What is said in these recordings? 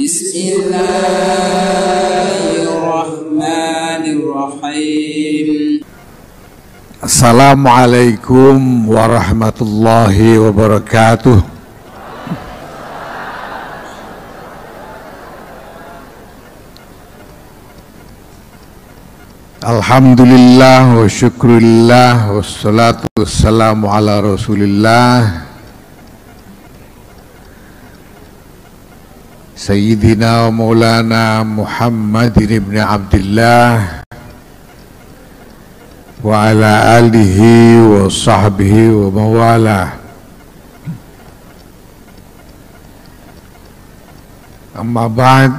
Bismillahirrahmanirrahim. Assalamualaikum warahmatullahi wabarakatuh. Alhamdulillah wa syukurillah wassalatu wassalamu ala rasulillah Sayyidina wa maulana Muhammadin ibn Abdillah wa ala alihi wa sahbihi wa mawala. Amma ba'd.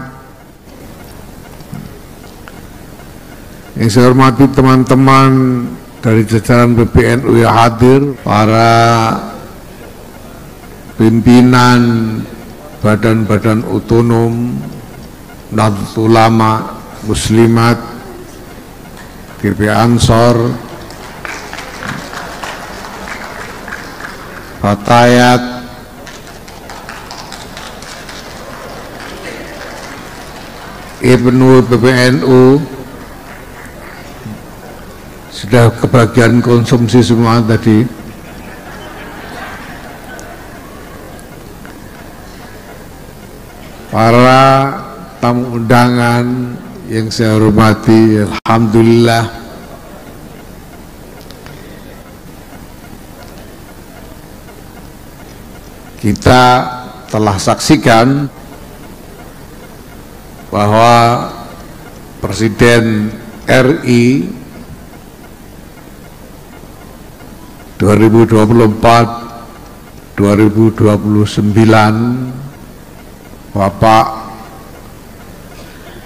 Yang saya hormati teman-teman dari jajaran PBNU yang hadir, para pimpinan badan-badan otonom, Nahdlatul Ulama, Muslimat, GP Ansor, Fatayat, Ibnu PBNU, sudah kebagian konsumsi semua tadi. Para tamu undangan yang saya hormati, alhamdulillah kita telah saksikan bahwa Presiden RI 2024-2029 Bapak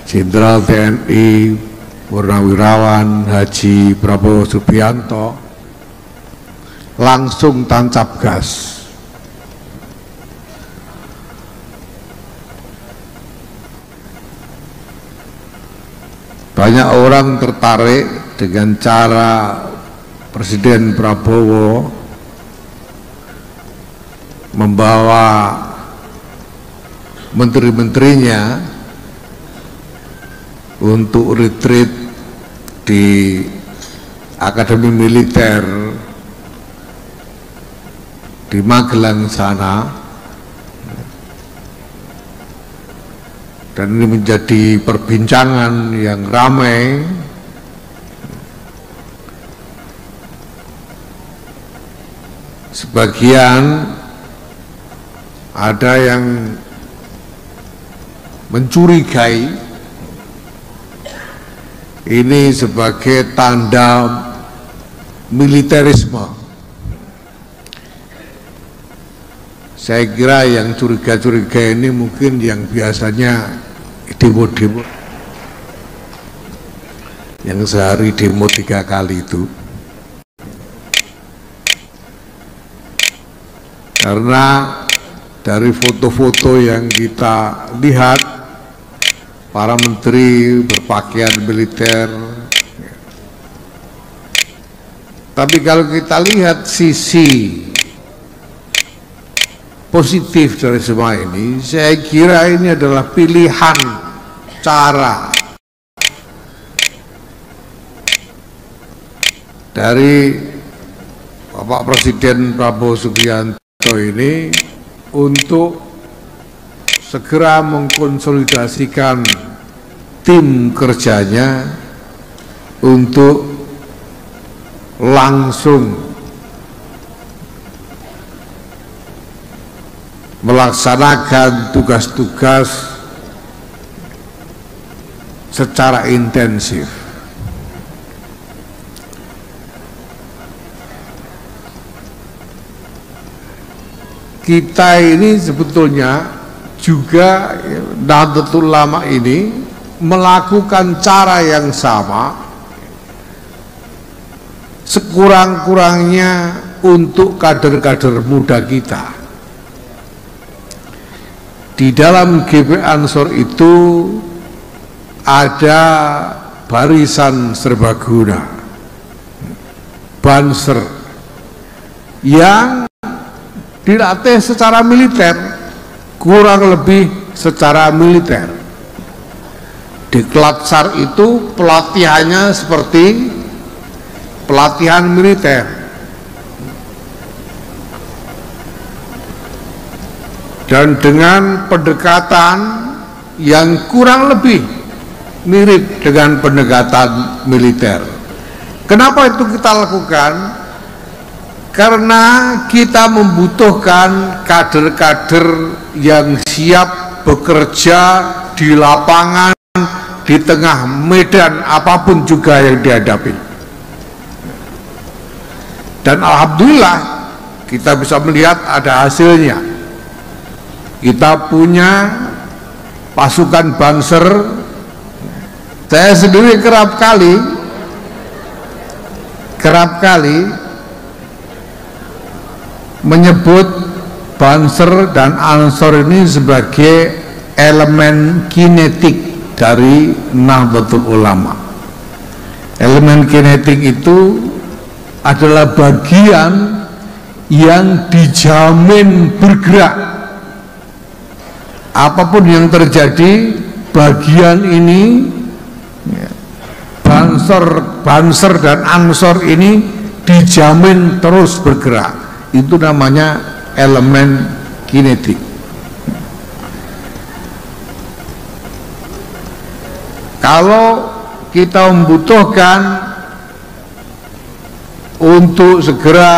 Jenderal TNI Purnawirawan Haji Prabowo Subianto langsung tancap gas. Banyak orang tertarik dengan cara Presiden Prabowo membawa menteri-menterinya untuk retreat di Akademi Militer di Magelang sana, dan ini menjadi perbincangan yang ramai. Sebagian ada yang mencurigai ini sebagai tanda militerisme. Saya kira yang curiga-curiga ini mungkin yang biasanya demo-demo, yang sehari demo 3 kali itu. Karena dari foto-foto yang kita lihat, para menteri berpakaian militer. Tapi kalau kita lihat sisi positif dari semua ini, saya kira ini adalah pilihan cara dari Bapak Presiden Prabowo Subianto ini untuk segera mengkonsolidasikan tim kerjanya untuk langsung melaksanakan tugas-tugas secara intensif. Kita ini sebetulnya juga, Nahdlatul Ulama ini melakukan cara yang sama sekurang-kurangnya untuk kader-kader muda kita. Di dalam GP Ansor itu ada barisan serbaguna, Banser, yang dilatih secara militer kurang lebih secara militer. Diklat SAR itu pelatihannya seperti pelatihan militer. Dan dengan pendekatan yang kurang lebih mirip dengan pendekatan militer. Kenapa itu kita lakukan? Karena kita membutuhkan kader-kader yang siap bekerja di lapangan, di tengah medan apapun juga yang dihadapi. Dan alhamdulillah kita bisa melihat ada hasilnya. Kita punya pasukan Banser. Saya sendiri kerap kali menyebut Banser dan Ansor ini sebagai elemen kinetik dari Nahdlatul Ulama. Elemen kinetik itu adalah bagian yang dijamin bergerak. Apapun yang terjadi, bagian ini Banser dan Ansor ini dijamin terus bergerak. Itu namanya elemen kinetik. Kalau kita membutuhkan untuk segera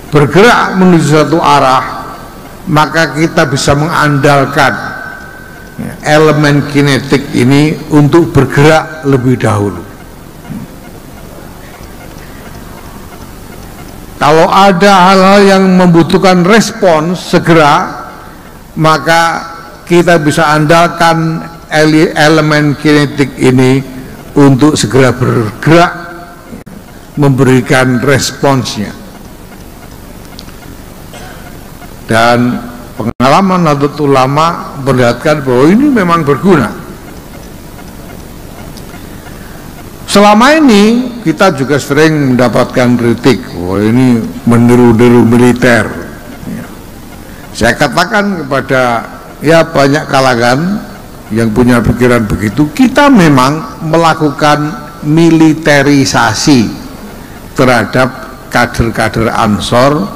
bergerak menuju satu arah, maka kita bisa mengandalkan elemen kinetik ini untuk bergerak lebih dahulu. Kalau ada hal-hal yang membutuhkan respons segera, maka kita bisa andalkan elemen kinetik ini untuk segera bergerak memberikan responsnya. Dan pengalaman Nahdlatul Ulama memperlihatkan bahwa ini memang berguna. Selama ini kita juga sering mendapatkan kritik, bahwa ini meniru-niru militer. Saya katakan kepada banyak kalangan yang punya pikiran begitu, kita memang melakukan militerisasi terhadap kader-kader Ansor,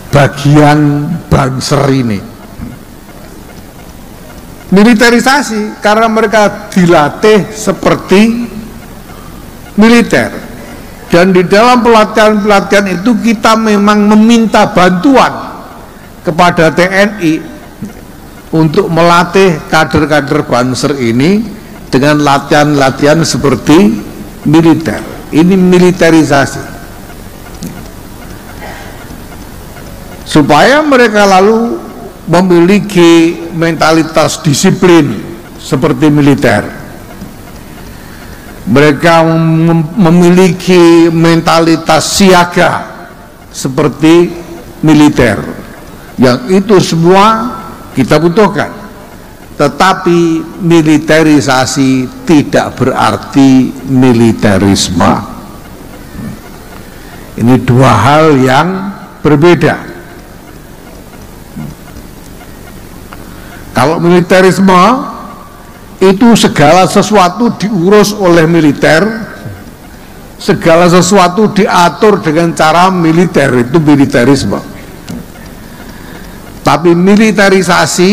bagian Banser ini. Militerisasi karena mereka dilatih seperti militer, dan di dalam pelatihan-pelatihan itu kita memang meminta bantuan kepada TNI untuk melatih kader-kader Banser ini dengan latihan-latihan seperti militer. Ini militerisasi supaya mereka lalu memiliki mentalitas disiplin seperti militer. Mereka memiliki mentalitas siaga seperti militer. Yang itu semua kita butuhkan. Tetapi militerisasi tidak berarti militerisme. Ini dua hal yang berbeda. Kalau militerisme itu segala sesuatu diurus oleh militer, segala sesuatu diatur dengan cara militer, itu militerisme. Tapi militerisasi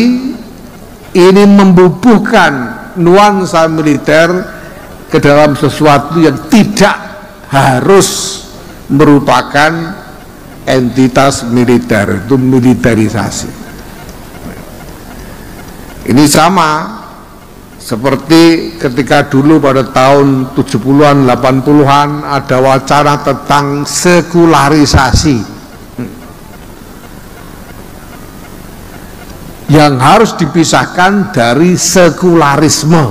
ini membubuhkan nuansa militer ke dalam sesuatu yang tidak harus merupakan entitas militer, itu militerisasi. Ini sama seperti ketika dulu pada tahun 70-an, 80-an ada wacana tentang sekularisasi yang harus dipisahkan dari sekularisme.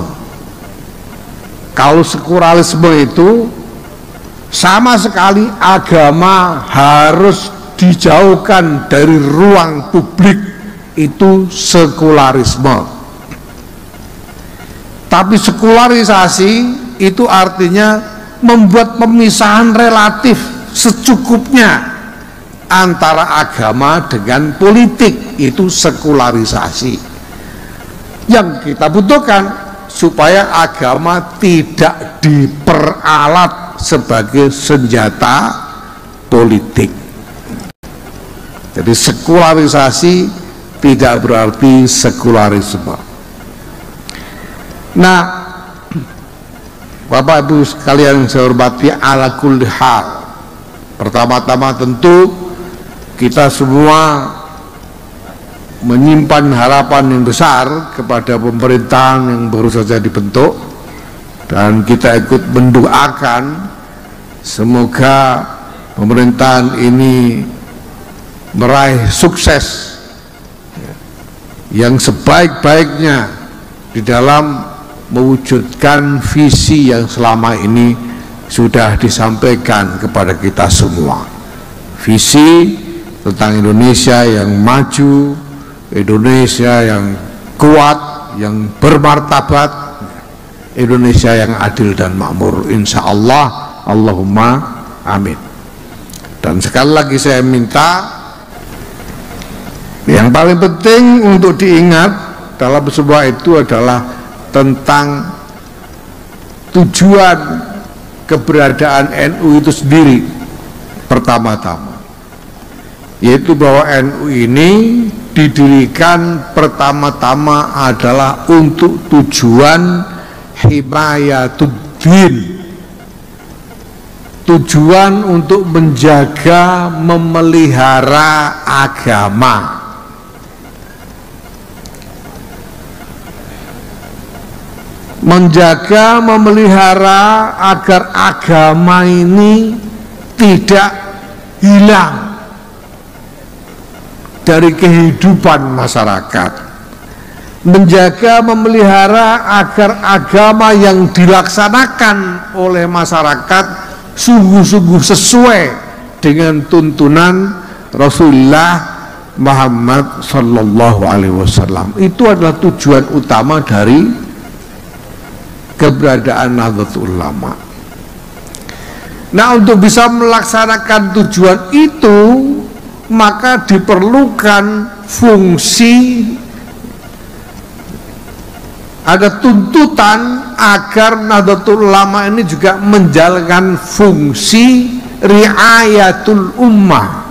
Kalau sekularisme itu sama sekali agama harus dijauhkan dari ruang publik, itu sekularisme. Tapi sekularisasi itu artinya membuat pemisahan relatif secukupnya antara agama dengan politik, itu sekularisasi. Yang kita butuhkan supaya agama tidak diperalat sebagai senjata politik. Jadi sekularisasi tidak berarti sekularisme. Nah, Bapak Ibu sekalian yang saya hormati, ala kulli hal, pertama-tama tentu kita semua menyimpan harapan yang besar kepada pemerintahan yang baru saja dibentuk, dan kita ikut mendoakan semoga pemerintahan ini meraih sukses yang sebaik-baiknya di dalam mewujudkan visi yang selama ini sudah disampaikan kepada kita semua. Visi tentang Indonesia yang maju, Indonesia yang kuat, yang bermartabat, Indonesia yang adil dan makmur, insya Allah, Allahumma amin. Dan sekali lagi saya minta, yang paling penting untuk diingat dalam semua itu adalah tentang tujuan keberadaan NU itu sendiri pertama-tama, yaitu bahwa NU ini didirikan pertama-tama adalah untuk tujuan himayatuddin, tujuan untuk menjaga, memelihara agama. Menjaga, memelihara agar agama ini tidak hilang dari kehidupan masyarakat. Menjaga, memelihara agar agama yang dilaksanakan oleh masyarakat sungguh-sungguh sesuai dengan tuntunan Rasulullah Muhammad Sallallahu Alaihi Wasallam. Itu adalah tujuan utama dari keberadaan Nahdlatul Ulama. Nah, untuk bisa melaksanakan tujuan itu, maka diperlukan fungsi, ada tuntutan agar Nahdlatul Ulama ini juga menjalankan fungsi riayatul ummah,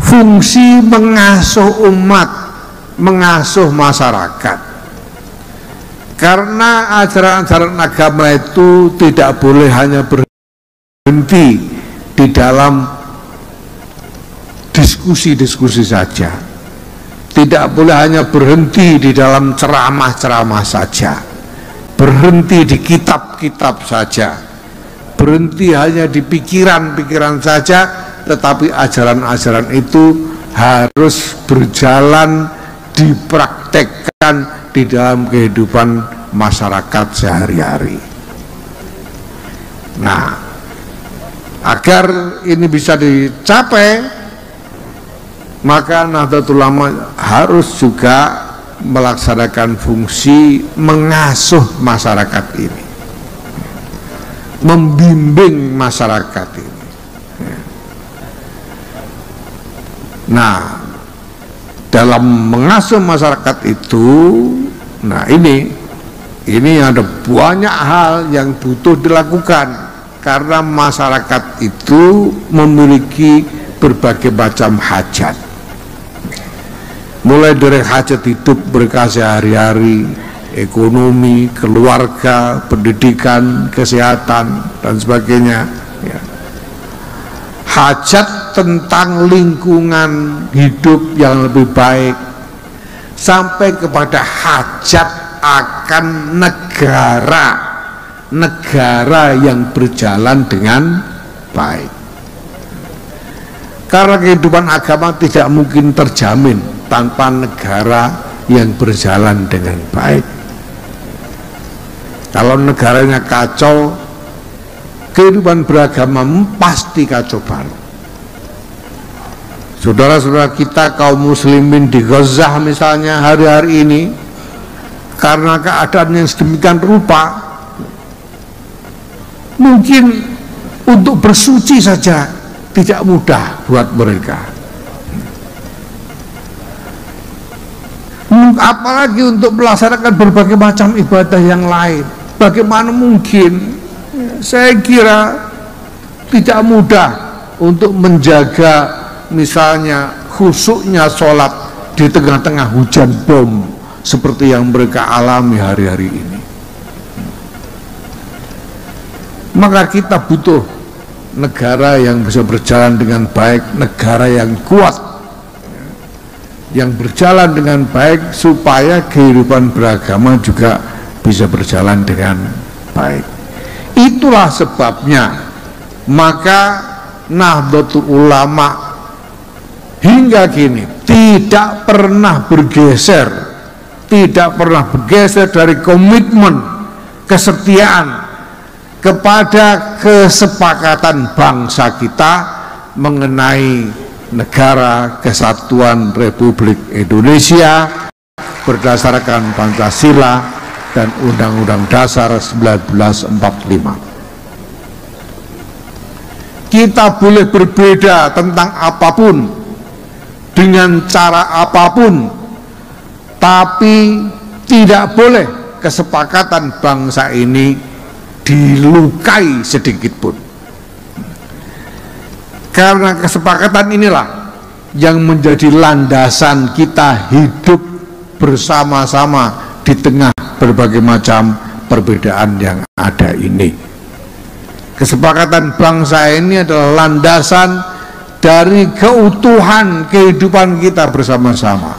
fungsi mengasuh umat, mengasuh masyarakat. Karena ajaran-ajaran agama itu tidak boleh hanya berhenti di dalam diskusi-diskusi saja, tidak boleh hanya berhenti di dalam ceramah-ceramah saja, berhenti di kitab-kitab saja, berhenti hanya di pikiran-pikiran saja, tetapi ajaran-ajaran itu harus berjalan, dipraktekkan di dalam kehidupan masyarakat sehari-hari. Nah, agar ini bisa dicapai, maka Nahdlatul Ulama harus juga melaksanakan fungsi mengasuh masyarakat ini, membimbing masyarakat ini. Nah, dalam mengasuh masyarakat itu, nah ini ada banyak hal yang butuh dilakukan, karena masyarakat itu memiliki berbagai macam hajat, mulai dari hajat hidup mereka sehari-hari, ekonomi, keluarga, pendidikan, kesehatan, dan sebagainya, ya. Hajat tentang lingkungan hidup yang lebih baik, sampai kepada hajat akan negara yang berjalan dengan baik. Karena kehidupan agama tidak mungkin terjamin tanpa negara yang berjalan dengan baik. Kalau negaranya kacau, kehidupan beragama pasti kacau balau. Saudara-saudara kita kaum muslimin di Gaza misalnya hari-hari ini, karena keadaan yang sedemikian rupa, mungkin untuk bersuci saja tidak mudah buat mereka. Apalagi untuk melaksanakan berbagai macam ibadah yang lain. Bagaimana mungkin? Saya kira tidak mudah untuk menjaga misalnya khusyuknya sholat di tengah-tengah hujan bom seperti yang mereka alami hari-hari ini. Maka kita butuh negara yang bisa berjalan dengan baik, negara yang kuat, yang berjalan dengan baik supaya kehidupan beragama juga bisa berjalan dengan baik. Itulah sebabnya maka Nahdlatul Ulama hingga kini tidak pernah bergeser dari komitmen kesetiaan kepada kesepakatan bangsa kita mengenai negara kesatuan Republik Indonesia berdasarkan Pancasila dan Undang-Undang Dasar 1945. Kita boleh berbeda tentang apapun, dengan cara apapun, tapi tidak boleh kesepakatan bangsa ini dilukai sedikit pun. Karena kesepakatan inilah yang menjadi landasan kita hidup bersama-sama di tengah berbagai macam perbedaan yang ada ini. Kesepakatan bangsa ini adalah landasan dari keutuhan kehidupan kita bersama-sama,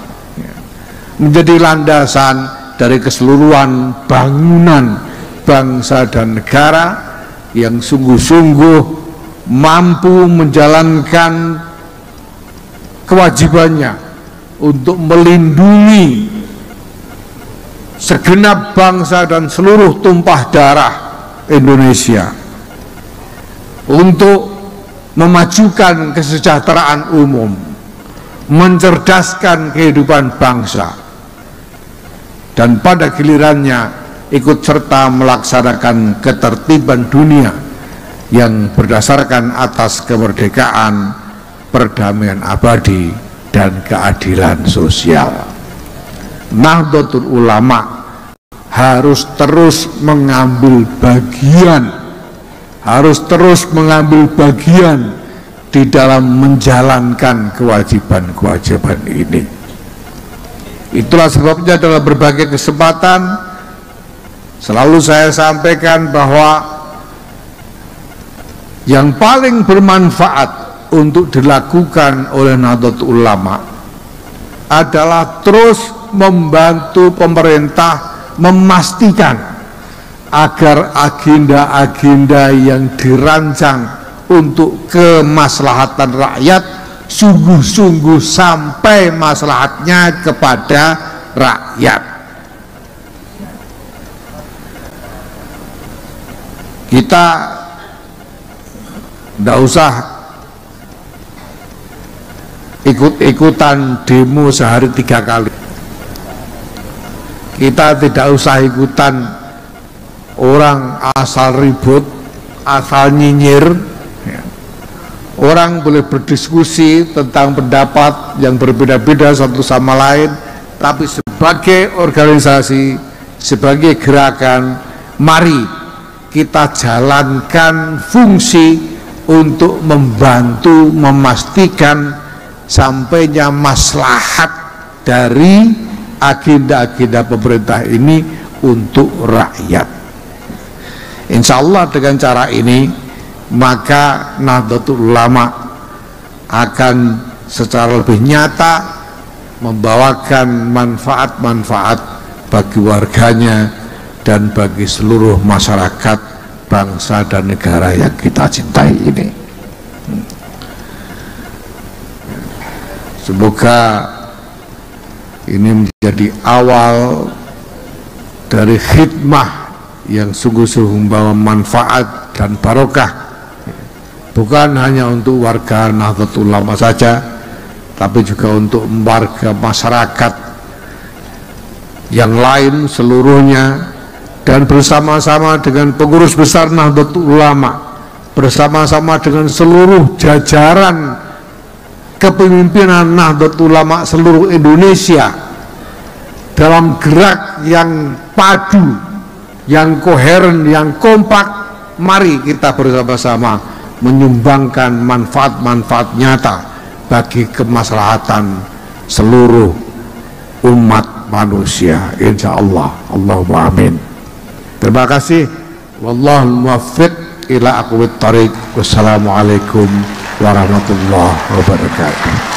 menjadi landasan dari keseluruhan bangunan bangsa dan negara yang sungguh-sungguh mampu menjalankan kewajibannya untuk melindungi segenap bangsa dan seluruh tumpah darah Indonesia, untuk memajukan kesejahteraan umum, mencerdaskan kehidupan bangsa, dan pada gilirannya ikut serta melaksanakan ketertiban dunia yang berdasarkan atas kemerdekaan, perdamaian abadi, dan keadilan sosial. Nahdlatul Ulama harus terus mengambil bagian, di dalam menjalankan kewajiban-kewajiban ini. Itulah sebabnya dalam berbagai kesempatan selalu saya sampaikan bahwa yang paling bermanfaat untuk dilakukan oleh Nahdlatul Ulama adalah terus membantu pemerintah memastikan agar agenda-agenda yang dirancang untuk kemaslahatan rakyat sungguh-sungguh sampai maslahatnya kepada rakyat. Kita tidak usah ikut-ikutan demo sehari 3 kali. Kita tidak usah ikutan orang asal ribut, asal nyinyir. Orang boleh berdiskusi tentang pendapat yang berbeda-beda satu sama lain, tapi sebagai organisasi, sebagai gerakan, mari kita jalankan fungsi untuk membantu memastikan sampainya maslahat dari agenda-agenda pemerintah ini untuk rakyat. Insya Allah dengan cara ini maka Nahdlatul Ulama akan secara lebih nyata membawakan manfaat-manfaat bagi warganya dan bagi seluruh masyarakat bangsa dan negara yang kita cintai ini. Semoga ini menjadi awal dari khidmah yang sungguh-sungguh membawa manfaat dan barokah, bukan hanya untuk warga Nahdlatul Ulama saja, tapi juga untuk warga masyarakat yang lain seluruhnya, dan bersama-sama dengan pengurus besar Nahdlatul Ulama bersama-sama dengan seluruh jajaran kepemimpinan Nahdlatul Ulama seluruh Indonesia dalam gerak yang padu, yang koheren, yang kompak. Mari kita bersama-sama menyumbangkan manfaat-manfaat nyata bagi kemaslahatan seluruh umat manusia, insya Allah. Allahumma amin. Terima kasih. Wallahul muwaffiq ila aqwamit thariq. Wassalamualaikum warahmatullahi wabarakatuh.